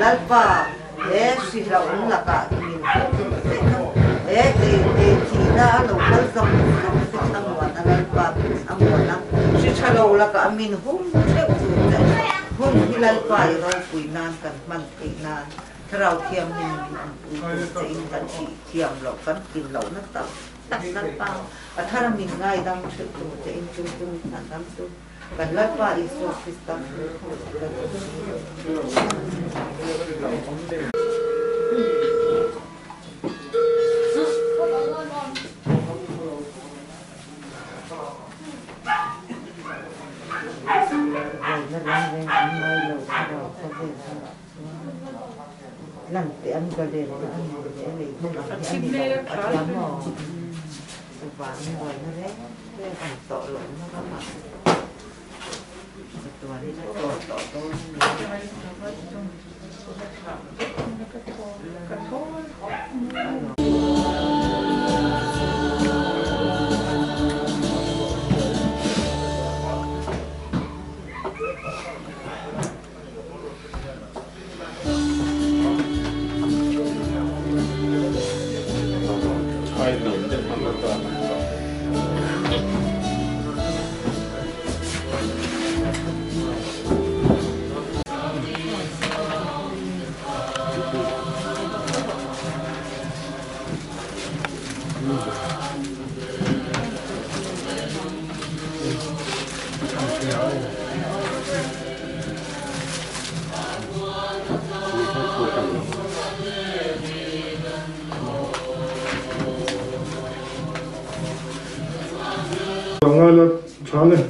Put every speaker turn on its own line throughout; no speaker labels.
lalpa si lau la ka min chi na lo kal sam se tang wa na lalpa amona si chalo la ka min hum se hum hi lalpa i ro pui nan kan man kai na thrau thiam min se in kan chi thiam lo kan kin lo na ta tak lalpa athara min ngai dang se tu se in tu nan dam tu kan lalpa i so sistem lần thì ăn cái đèn ăn để lấy ăn để ăn mò vàng rồi nó đấy cái ăn tỏi lộn nó có mặtตัวนี้นะตัวกระโถ
Hala çağırın.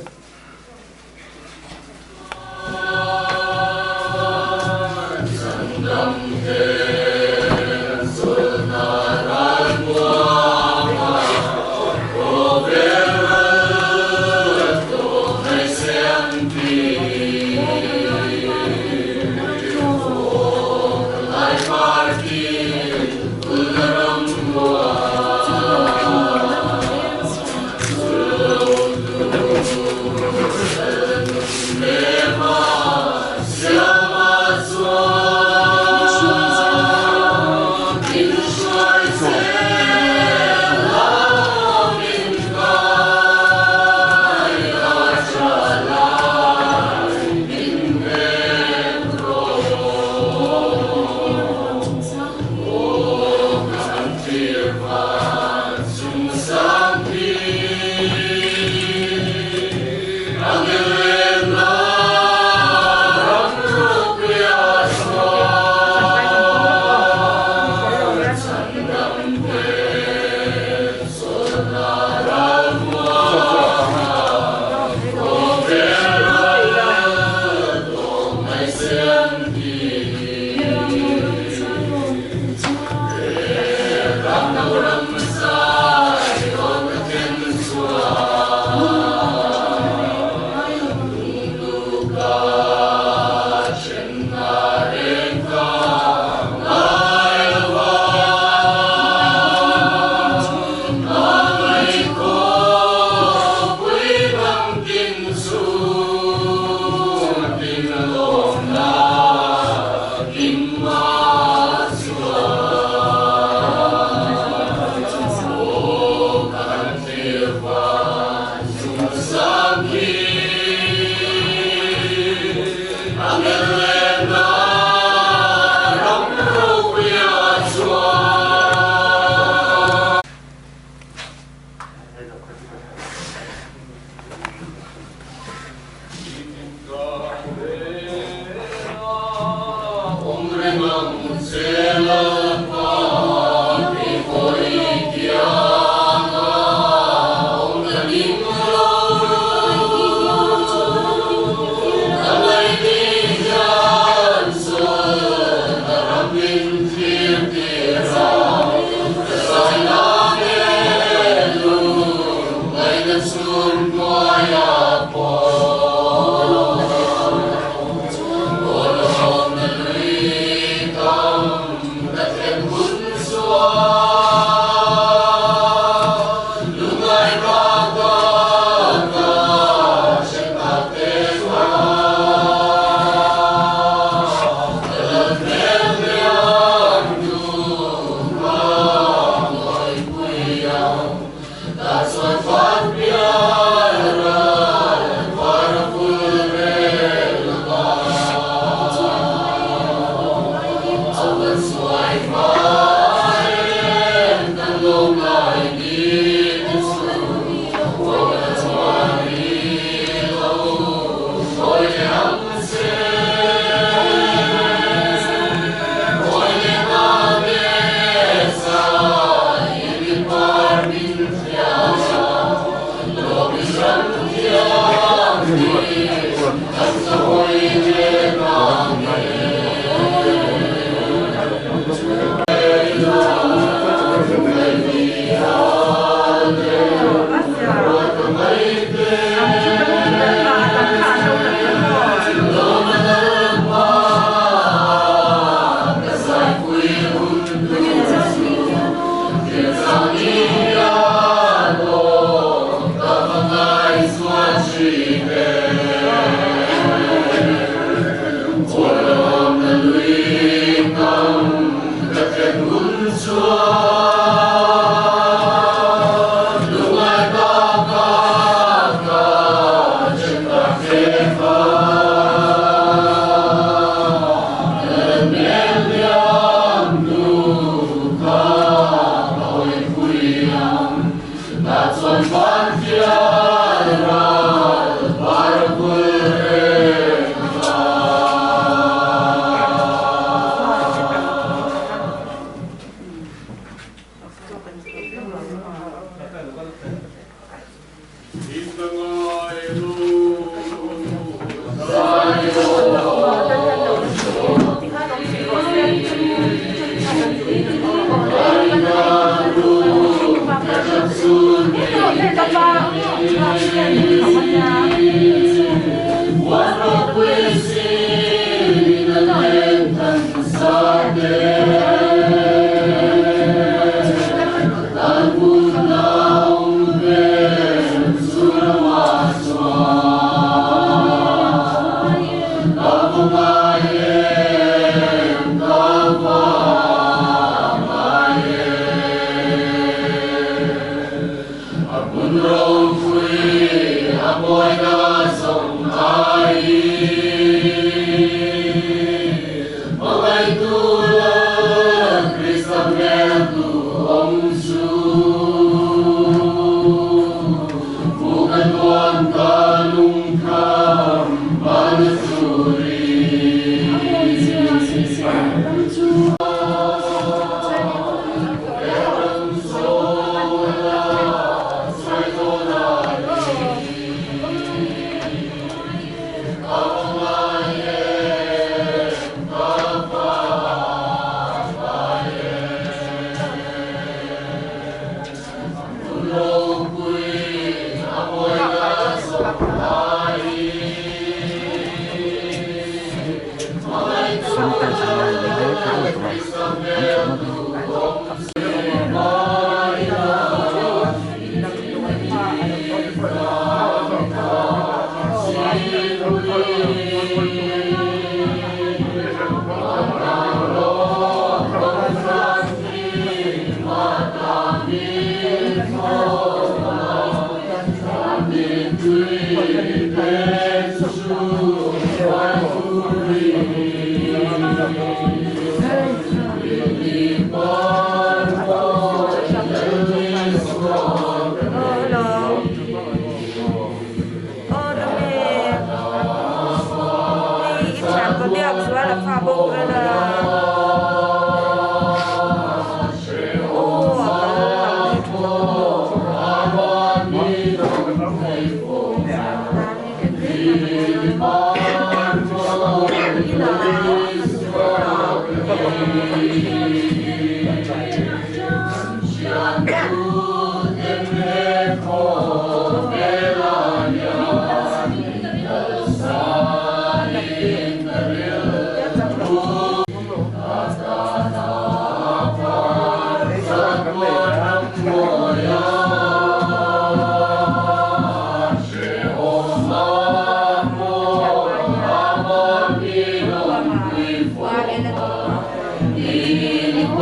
Ini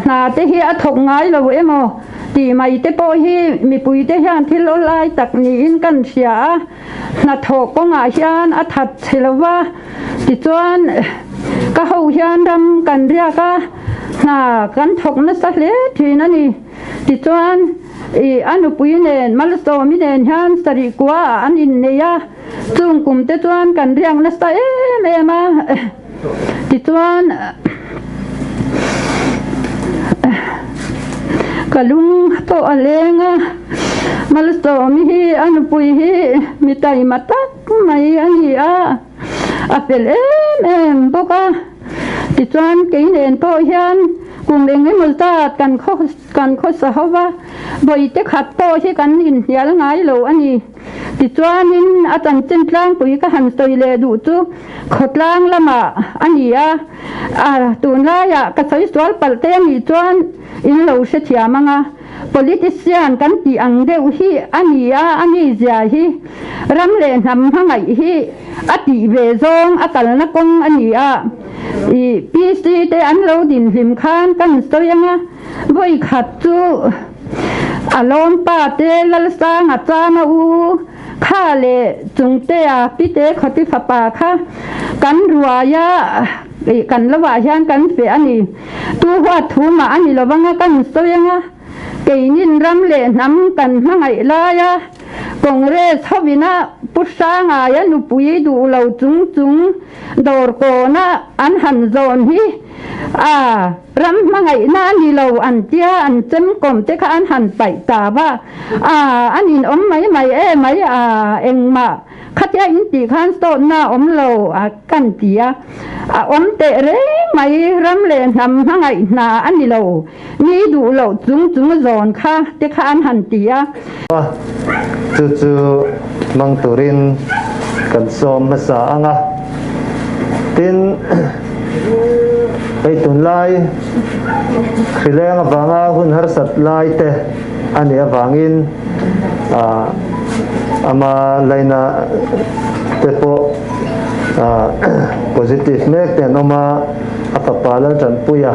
นาเตฮีอัฐงไงเราเอโมตีไม่เตโปฮีมีปุยเตฮีอันที่ลลายตักนี้อินกันเสียนาถกก็งาเฮียนอัฐัดเชลวะติจวนก็เขาเฮียนดำกันเรียกนากันถกนั่นสักเล็กทีนั่นนี่ติจวนอันอุปุยเนนมาลโซมิเนนเฮียนสริกัวอันอินเนียจุงกุมเตจวนกันเรียงนั่นสักเมมาติจวนกะลุงโตอะไรงะมาลสอมีฮีอันปุยฮีมีไตมาตักไม่อันนี้อาเปลเอ็มปกะติจวนกินเอ็นโตยันกุงเด้งให้มุลตากันโคสหวะบ่อยเตขัดโตที่กันอินยาละไงโลอันนี้ติจวนนินอาจารย์จินตลางปุยก็หันสวยเลยดูจูขดลางละมาอันนี้ตูนลายกระสอยสวลปัลเตมีจวนอินเราเสียมังpolitician กันที่อังเดียวฮีอันนี้เสียฮีรำเล่นทำทั้งไงฮีอติเวซงอากาศนักงอันนี้พีซีเตอันเราดินหิมคานกันสวยงะบ่อยขัดจูอารมณ์ป้าเตลลสางอาจารย์ข้าเลจุงเตะพิเตขติฝป่าค่ะกันรัวยากันละว่ายันกันเสียนี่ตัวหัวทูมาอันนี้เราบังกันสวยงะเกยินรำเล่นน้ำกันทั้งไงลายกงเรศวินะ pusa nga ya nu pui du lo chung chung dor ko na an han zon hi ram mangai na ni lo an tia an chem kom te kha an han pai ta ba an in mai mai mai eng ma khatya in ti khan sto na lo kan tia te re mai ram le nam mangai na an ni lo ni du lo chung chung zon kha te kha an han tia
chu mang turin kan som masa anga tin ai tun lai khileng awanga hun har sat lai te ani awangin ama laina te po positive mek te noma apapala chan puya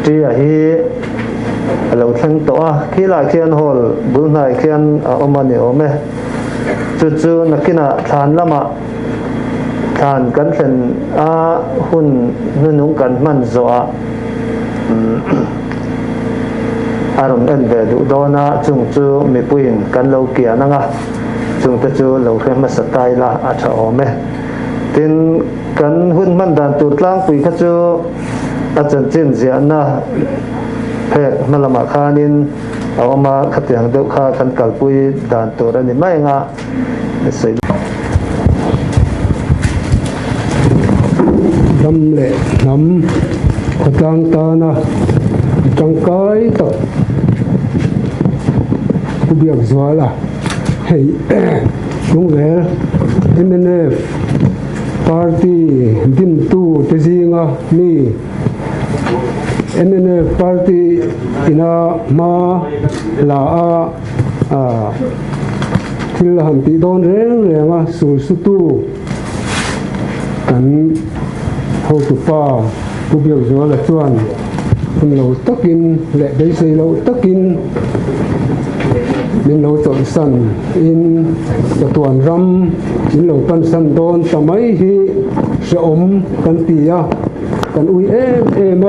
tia hi alo thang to khila khian hol bulnai khian omani ome chu nakina than lama than kan thlen hun nunung kan man zo aron en ve du dona chung chu mi puin kan lo kia nanga chung ta chu lo khem satai la a tha ome tin kan hun man dan tur tlang pui kha chu a chan chin zia na phek malama khanin awama khatiang deuh kha kan kalpui dan tur ani mai nga sei
đâm lệ nắm có tăng ta na trong cái tập cái việc gió là hey cũng về MNF party dim tu te zinga ni MNF party ina ma la thil han ti don reng renga su tu kan hậu tụ pa ku biểu gió là chuan kun lo takin le dei sei lo takin min lo chọn san in ta tuan ram in lo pan san don tamai hi se om kan tia kan ui em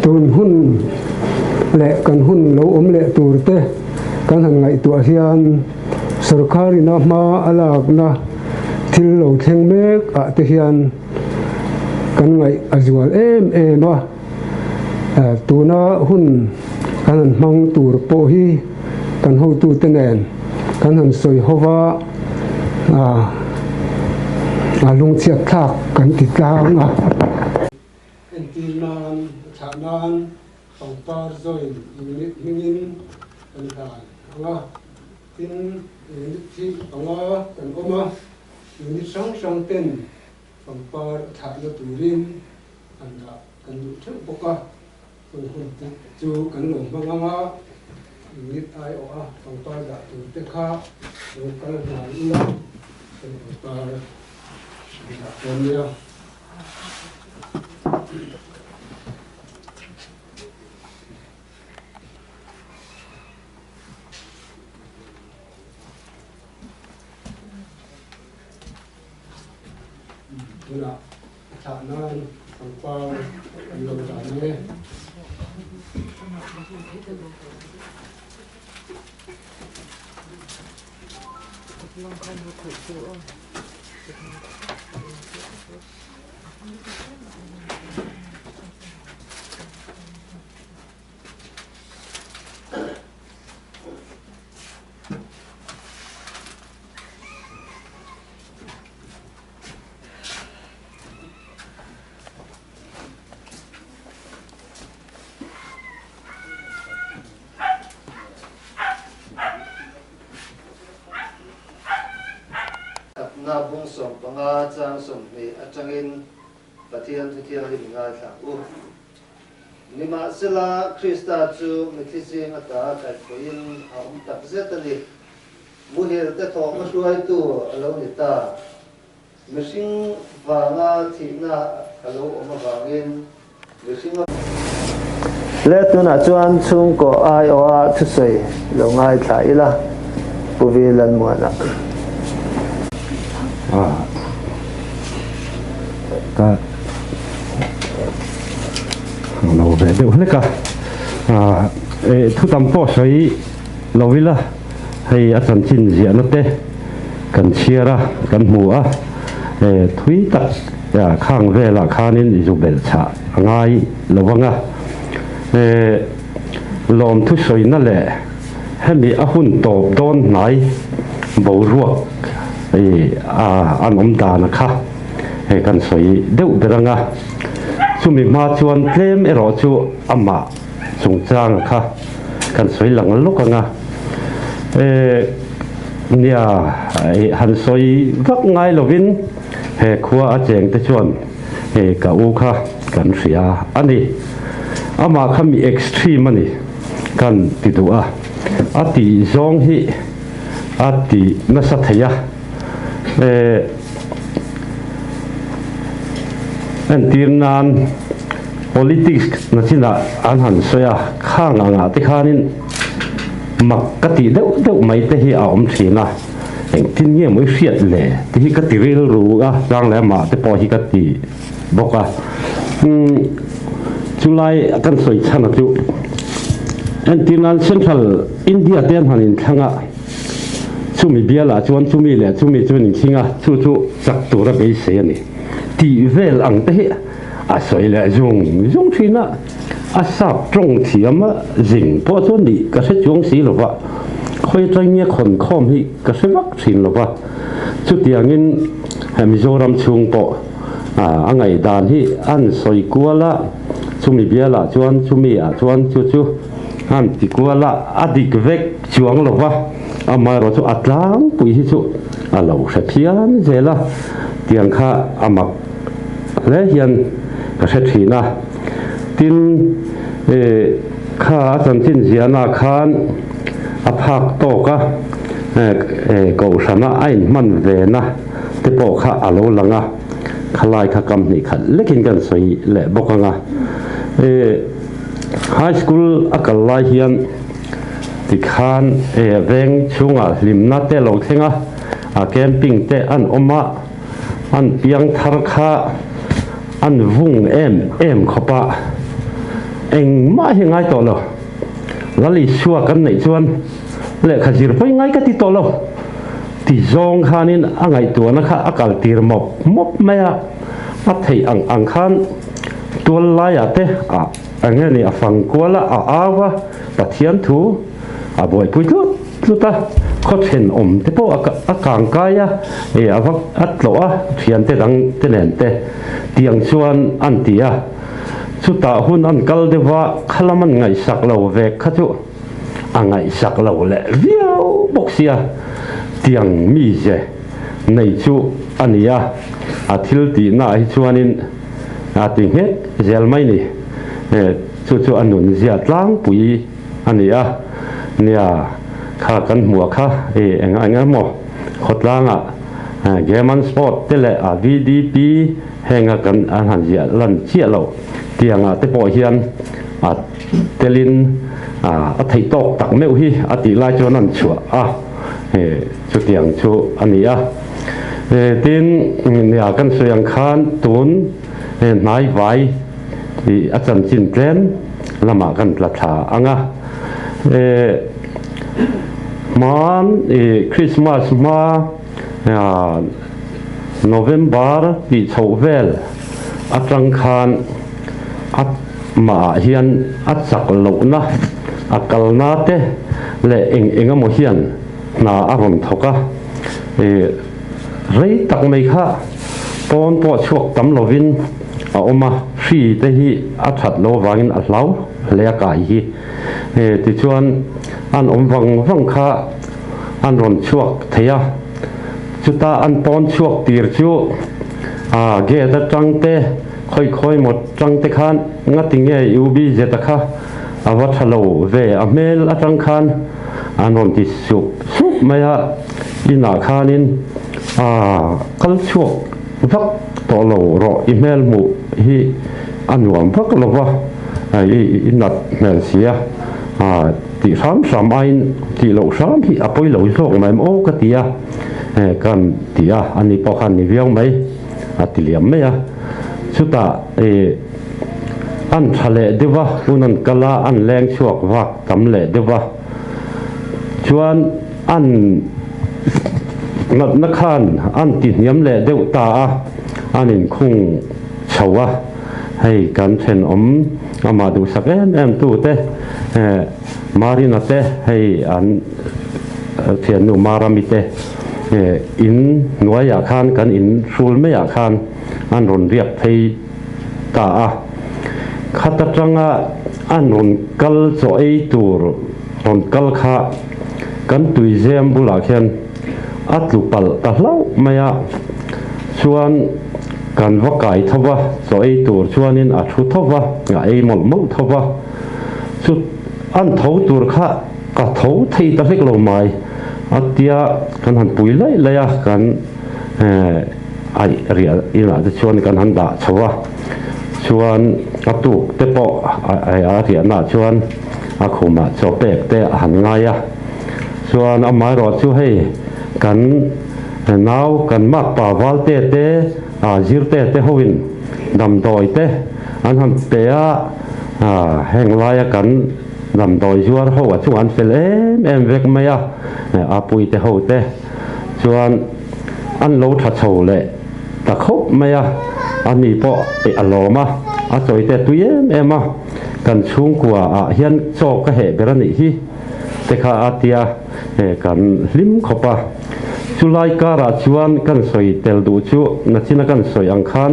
tun hun le kan hun lo om le tur te kan han ngai tu hian sarkari na ma alak na thil lo theng mek te hian kan ngai azual em tuna hun kan mang tur po hi kan ho tu tenen kan han soi hova lung chiat thak kan ti tlang en ti nan chanan tong par zoi unit mingin kan dan anga tin unit thi anga kan oma unit sang ten tong par thak na turin anda kan du thuk boka kun hun chu kan lo manga unit ai o tong par da tu te kha kan na ila kan par da Tuna chanan pangpang ilo chane
na bung som panga chang som ni atangin pathian thithian lim nga thang nima sila Krista chu mithisi ata kai koin aum tak zetani muhir te thok ma suai tu alo ni ta mishing wanga thina alo oma wangin mishing le tu na chuan chung ko ai o a thu sei lo ngai thai la puvilan mo na
ta lâu về đều hết cả thu tầm po sấy lâu villa hay ở trong chín diện nó thế cần chia ra cần mua thúy tật khang về là khang nên dùng bền chả ngay là vâng lom thu soi nó lệ hay bị hun tổ đón này bầu ruột anh đà nó khác cần soi đều được rằng chúng mình mà chuan thêm ở đó chú amma chúng trang khác cần soi lằng lúc nia han soi vắt ngay lovin khua cheng te chuan ka u kha kan ria ani ama khami extreme ani kan ti tu ati zong hi ati na sa thaya an tirnan politics na china an han soya khang anga te khanin makati deuh mai te hi a om thina eng tin nge moi hriat le te hi ka ti ril ru rang le ma te po hi ka ti boka July kan soi chana chu Antinal Central India ten hanin thanga chumi biala chuan chumi le chumi chuan thinga chu chak tura be se ani ti vel ang te a soi le zung thina a sap trong thiama jing po chuan ni ka se chung si lo wa khoi trai nge khon khom hi ka se wak thin lo wa chu tiangin Mizoram chung po angai dan hi an soi kuala chumi biala chuan chumi a chuan chu han ti kuala adik vek chuang lo wa ama ro chu atlang pui hi chu alo sa phian zela tiang kha amak le hian ka se thina tin kha chan tin ziana khan aphak to ka ko sana ain man ve na te po kha alo langa khalai kha kam ni khal lekin kan soi le bokanga high school akalai hian ti khan veng chunga limna te lo thenga camping te an oma an piang thar kha an vung em khopa eng ma hi ngai to lo lali suwa kan nei chuan le khajir poi ngai ka ti to lo ti zong khanin angai tu na kha akal tir mop maya a thei ang khan tual lai ate angeni afang kuala awa pathian thu aboi puitu tuta khothen te po akang kaya avak atloa thian te dang tenen te tiang chuan antia chuta hun an kal dewa khalaman ngai sak lo ve khachu angai sak lo le viau boxia tiang mi je nei chu ania athil ti na hi chuanin ati he zelmai ni chu anun zia tlang pui ania nia kha kan hua kha anga mo khotlanga gaman sport tele VDP henga kan an han zia lan chia lo tianga te po hian telin a thei tok tak meu hi ati lai chuan an chua chu tiang chu ania tin nia kan suyang khan tun nai vai ti achan chin tlen lama kan la tha anga man Christmas ma November ti chauvel atang khan at ma hian atsak lo na akal na te le enga mo hian na aron thoka rei tak mai kha pon po chuak tam lovin a oma free te hi athat lo wangin a hlau le ka hi ti chuan an om wang kha an ron chuak theya chuta an pon chuak tir chu ge da tang te khoi mot tang te khan ngatinge UB zeta kha awat halo ve amel atang khan an ron ti sup maya ina khanin kal chuak vak to lo ro email mu hi anuam vak lo wa inat mel sia ti sam ain ti lo sam hi apoi lo zok mai mo ka tia kan tia ani po khan ni viang mai atiliam me ya chuta an thale dewa unan kala an leng chuak wak tam le dewa chuan อันนัดนักขันอันติดย้ำแหล่เดวตาอันนี้คงเฉาให้กันเช่นเอามาดูสักตู้เต้มารินาเต้ให้อันเทียนนูมารามิเต้อินหน่วยอยากขันกันอินรูลไม่อยากขันอันรุนเรียกให้ตาขัดจังอันรุนกัลโซไอตูรุนกัลข้ากันตุยเซมบุลาเคนอัดลูกปัลตะเล่าไม่ชวนกันว่าไก่ทว่าโซไอตูชวนนินอัดชุดทว่าไอหมดมุทว่าชุดอันเท้าตูข้าก็เท้าที่ตะเล็กลงมาอัดเดียกันหันปุยเลยกันไอเรียอินาจะชวนกันหันด่าชวะชวนอัตุกเตปอไออาเรียน่าชวนอาคุมาโจเปกเตหันง่ายส่วนอามารอดช่วยให้กันนาวกันมากป่าวาลเตจิรเตหวินดำดอยเตอันหันเปียแห่งลายกันดำดอยชัวร์หัวช่วงอันเฟลเวกไม่อาปุยเตหัวเตส่วนอันโลทัดโฉเลยตะคบไม่อันนี้พออารมณ์จอยเตตุยมากันชุ่งกว่าเฮียนโจก็เหตุนี่ฮีแต่ข้าอาเตียกันลิมขบจุลัยการชวนกันสวยเตลดูจูนัดที่นักกันสวยอังคาร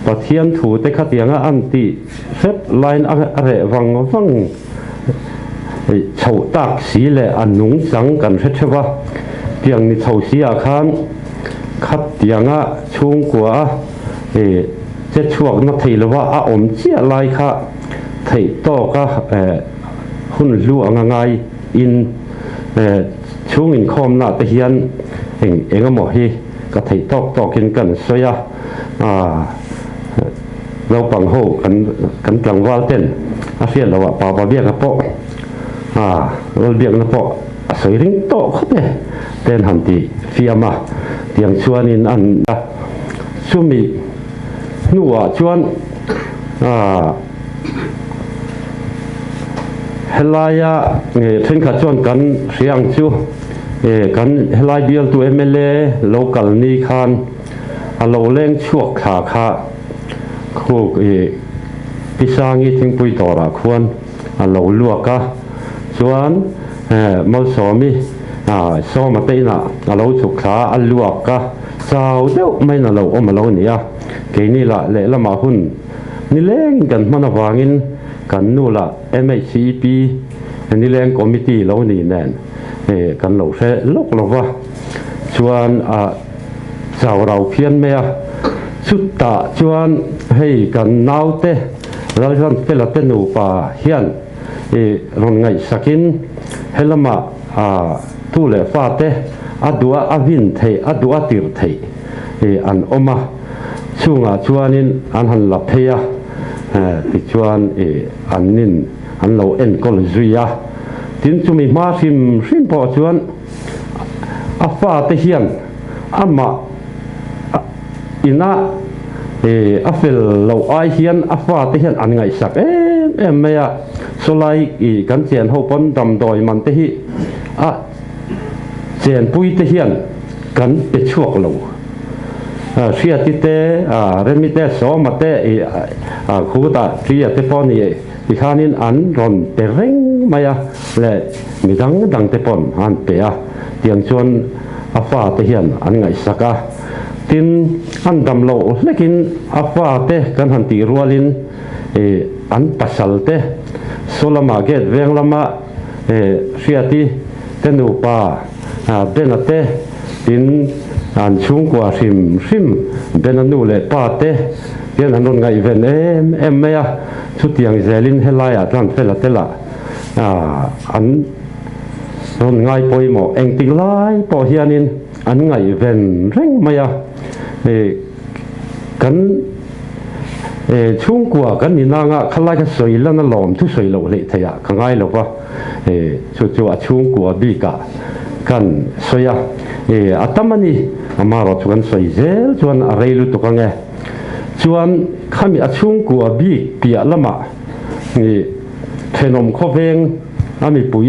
ปะเทียนถูแต่ข้าเตียงอันตีเซตไลน์อะไรวังเฉาตากสีเละอันนุ่งสังกันเช่ว่าเตียงนี่เฉาสีอาคารขัดเตียงชุ่งกว่าจะช่วงนักทีหรือว่าอมเจียลายค่ะไทยโตก็หุ่นลู่ง่ายอินช่วงอินคอมน่าตะเฮียนเองก็หมอฮีก็ไทยตอกกินกันสวยเราปังโหกันกลางวาลเต้นอาเซียนเราว่าป่าวเบียกระโปเราเบียกระโปสวยริงโตเข้าไปเต้นหันตีเฟียมาเตียงชวนอินอันช่วงมีนัวชวนเฮลายาเทนขัดชวนกันเสียงจูกันเฮลายเบียลตัวMLAโลกัลนี่คันเราเล่งชั่วขาคู่พิซางีทิ้งปุยต่อละควรเราลวกชวนมอสอมีซ้อมมาเตนะเราฉุกขาลวกสาวเดียวไม่น่าเรามาเราเนี่ยเกนี่ละเละละมาหุ่นนี่เล่งกันมันวางินกันนู่ละ MHCP นี่เล่งคอมมิตี้เรานี่แน่นกันเราเสลกเราว่าชวนสาวเราเพี้ยนไหมสุดตาชวนให้กันนาวเตะเราจะเป็นละเตนูป่าเฮียนรอนไงสักินเฮลมาทุเลฟ้าเตะอดัวอวินเทอดัวติรเทอันอมาช่วงชวนนินอันหันลับเทียติชวนอันนินอันเรากอลจุยถึงจะมีมาฟิมพอชวนฟ้าเตเฮียนมาอินะเฟลเราไอเฮียนฟ้าเตเฮียนอันไงสักไม่สลายกันเจียนหัวปนดำดอยมันเตหิเจียนปุยเตเฮียนกันเป็นช่วงเราเสียติเตเรมิเตสอมาเตคูตาเสียเตปอนี่ที่ขานินอันรอนเตเร่งมาและมีดังเตปอนอันเปียเตียงชวนฟ้าเตเฮียนอันไงสักตินอันดำโลเล็กินฟ้าเตกันหันตีรัวลินอันปัสสัลเตโซลามาเกตเวงลามาเสียติเตนูปาเบนเตตินอันชุ่งกว่าซิมเป็นอันนู้นเลยป้าเต้ยันอันนู้นไงเวนไม่ชุดยังเซลินเฮลายตั้งเฟลเตละอันนู้นไงปอยหมอเองติไลปอเฮียนินอันไงเวนเร่งไม่กันชุ่งกว่ากันนี่นางขลายก็สวยแล้วนั่นหลอมทุกสวยเราเลยเทียข้างไงเราว่าชุดชุ่งกว่าบีกะกันสวยอัตมันนี่มาเราชวนสวยเซลชวนอะไรรู้ตัวกันไงชวนข้ามีชุ่งกว่าบีเปียละมาเทนมข้อเพลงมีปุ๋ย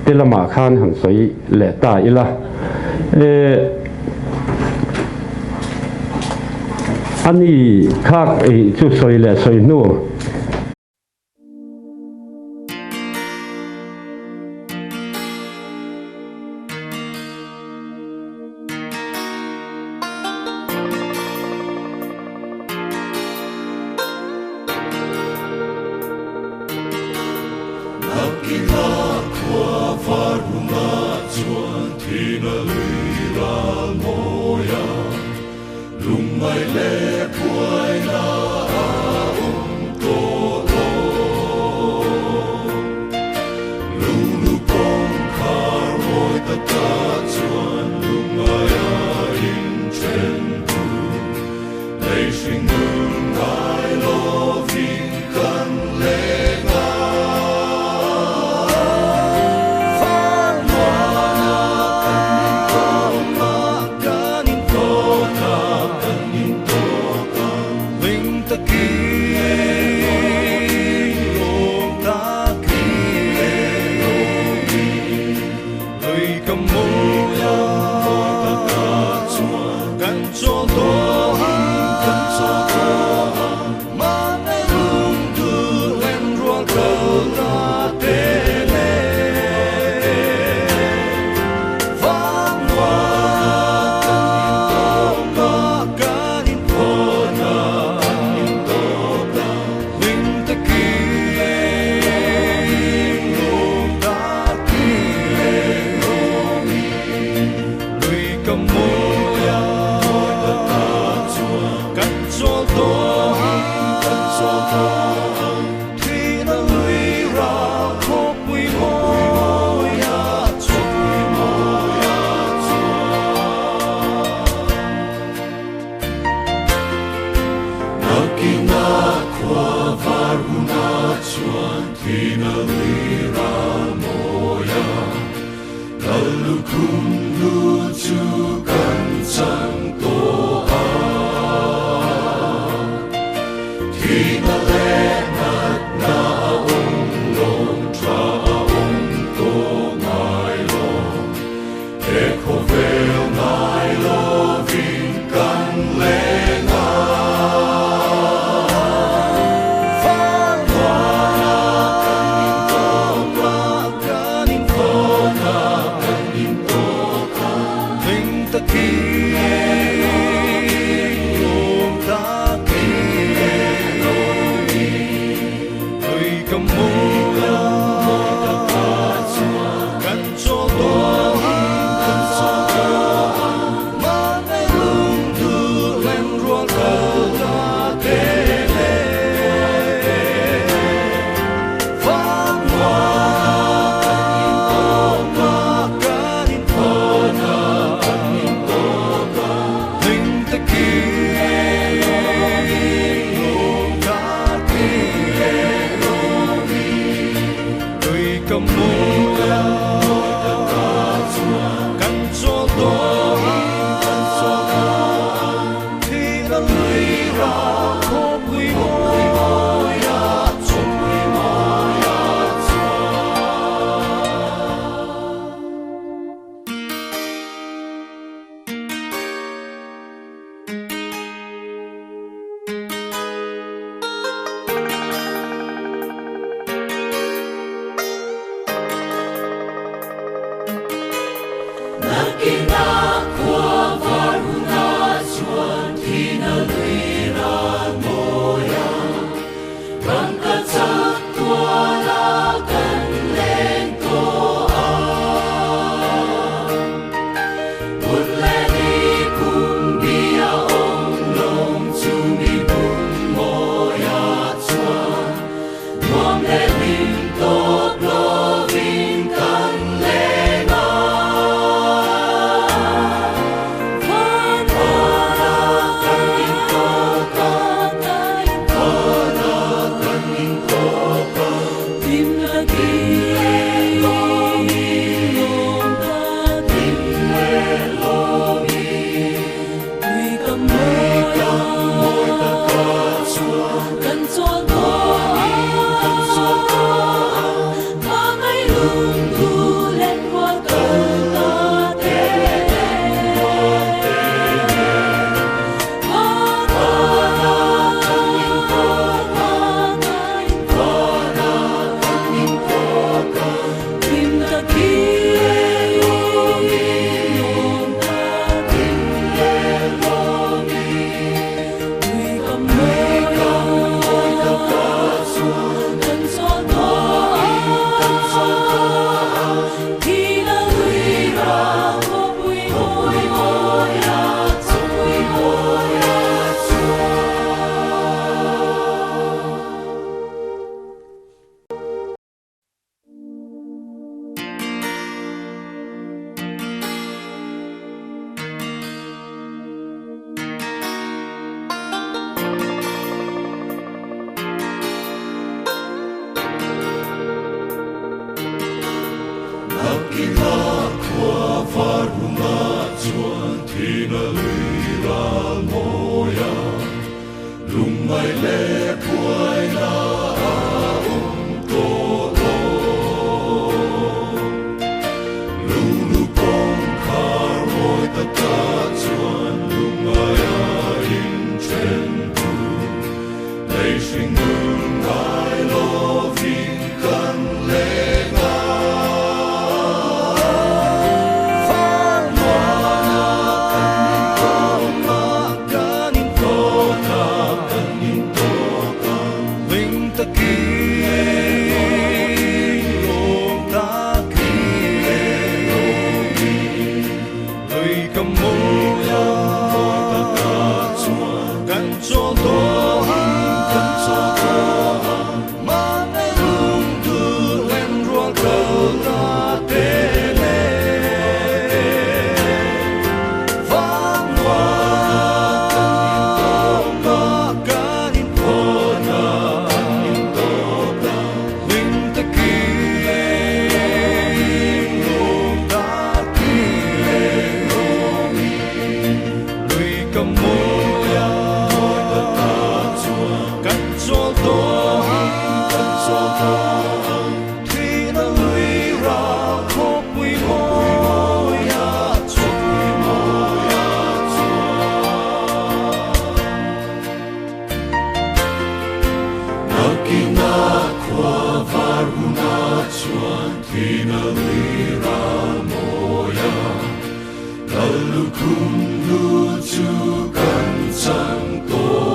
เต te lama khan han soi le ta ila ani khak chu soi le soi nu
na lira moya lumai le puai na to lo lulu pong kar moi ta ta chuan lumai a in chen tu lei sing ngai lo vin kan le nga Lalu kum lucu kan sang to